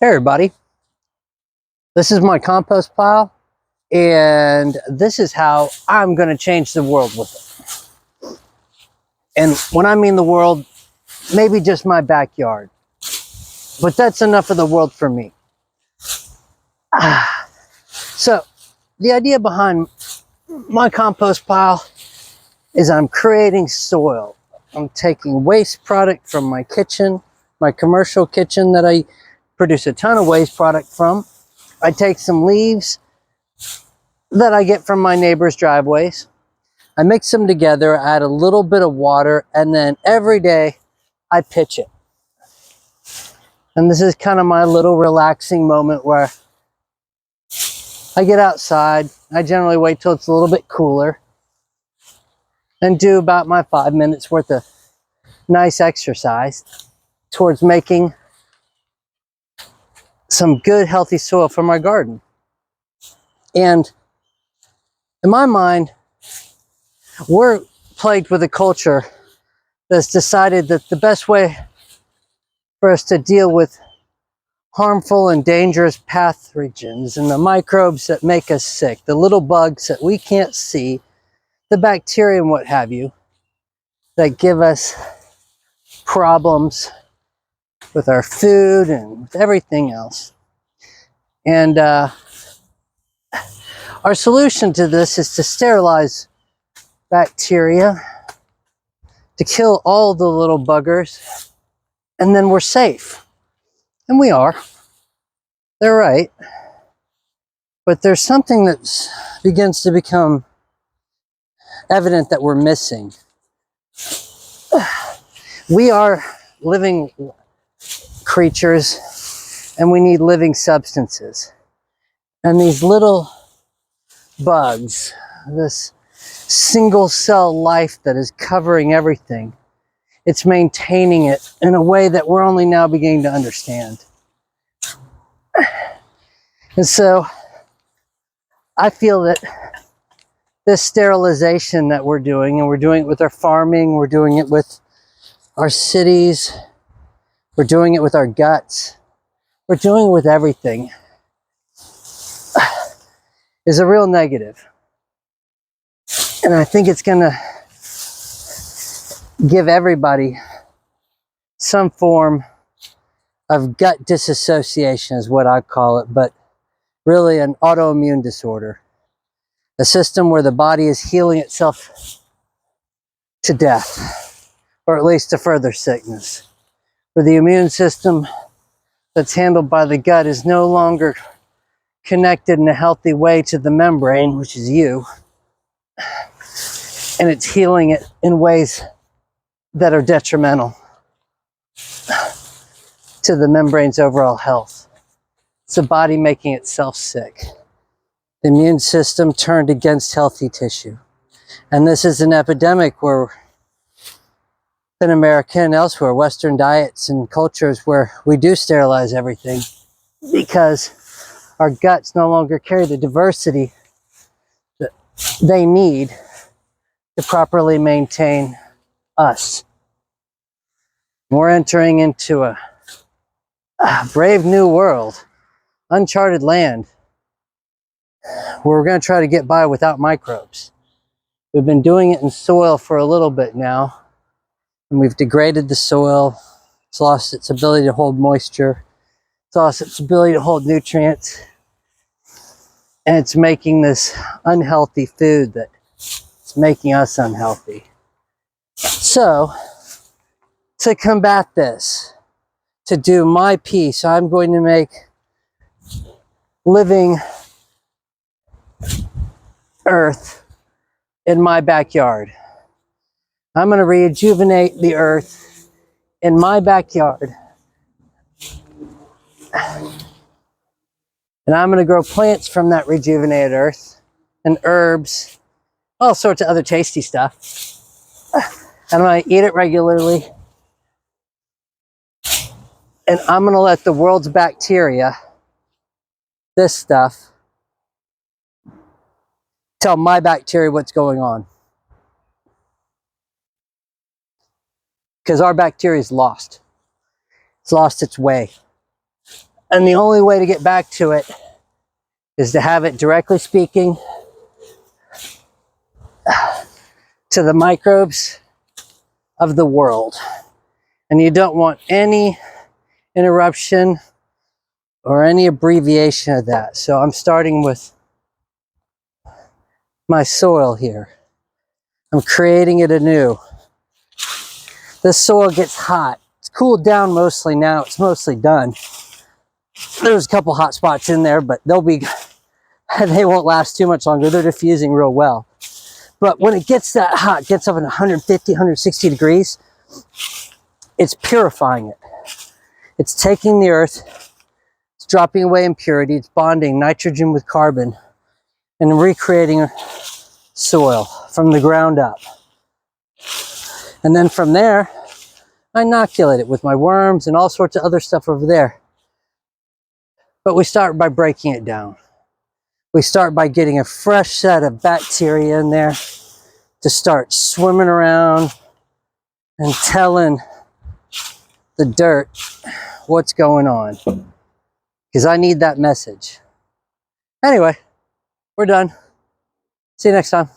Hey everybody, this is my compost pile and this is how I'm going to change the world with it. And when I mean the world, maybe just my backyard, but that's enough of the world for me. So the idea behind my compost pile is I'm creating soil. I'm taking waste product from my kitchen, my commercial kitchen that I produce a ton of waste product from. I take some leaves that I get from my neighbor's driveways. I mix them together, add a little bit of water, and then every day I pitch it. And this is kind of my little relaxing moment where I get outside. I generally wait till it's a little bit cooler and do about my 5 minutes worth of nice exercise towards making some good, healthy soil for my garden. And in my mind, we're plagued with a culture that's decided that the best way for us to deal with harmful and dangerous pathogens and the microbes that make us sick, the little bugs that we can't see, the bacteria and what have you, that give us problems with our food and with everything else. And our solution to this is to sterilize bacteria, to kill all the little buggers, and then we're safe. And we are. They're right. But there's something that begins to become evident that we're missing. We are living creatures and we need living substances. And these little bugs, this single cell life that is covering everything, it's maintaining it in a way that we're only now beginning to understand. And so I feel that this sterilization that we're doing, and we're doing it with our farming, we're doing it with our cities, we're doing it with our guts, we're doing it with everything, is a real negative. And I think it's going to give everybody some form of gut disassociation is what I call it, but really an autoimmune disorder. A system where the body is healing itself to death, or at least to further sickness. Where the immune system that's handled by the gut is no longer connected in a healthy way to the membrane, which is you, and it's healing it in ways that are detrimental to the membrane's overall health. It's the body making itself sick. The immune system turned against healthy tissue. And this is an epidemic where in America and elsewhere, Western diets and cultures where we do sterilize everything because our guts no longer carry the diversity that they need to properly maintain us. We're entering into a brave new world, uncharted land, where we're going to try to get by without microbes. We've been doing it in soil for a little bit now, and we've degraded the soil. It's lost its ability to hold moisture. It's lost its ability to hold nutrients. And it's making this unhealthy food that's making us unhealthy. So, to combat this, to do my piece, I'm going to make living earth in my backyard. I'm going to rejuvenate the earth in my backyard. And I'm going to grow plants from that rejuvenated earth and herbs, all sorts of other tasty stuff. And I'm going to eat it regularly. And I'm going to let the world's bacteria, this stuff, tell my bacteria what's going on. Because our bacteria is lost. It's lost its way. And the only way to get back to it is to have it directly speaking to the microbes of the world. And you don't want any interruption or any abbreviation of that. So I'm starting with my soil here. I'm creating it anew. This soil gets hot. It's cooled down mostly now. It's mostly done. There's a couple hot spots in there, but they won't last too much longer. They're diffusing real well. But when it gets that hot, gets up in 150, 160 degrees, it's purifying it. It's taking the earth, it's dropping away impurity, it's bonding nitrogen with carbon, and recreating soil from the ground up. And then from there, I inoculate it with my worms and all sorts of other stuff over there. But we start by breaking it down. We start by getting a fresh set of bacteria in there to start swimming around and telling the dirt what's going on. Because I need that message. Anyway, we're done. See you next time.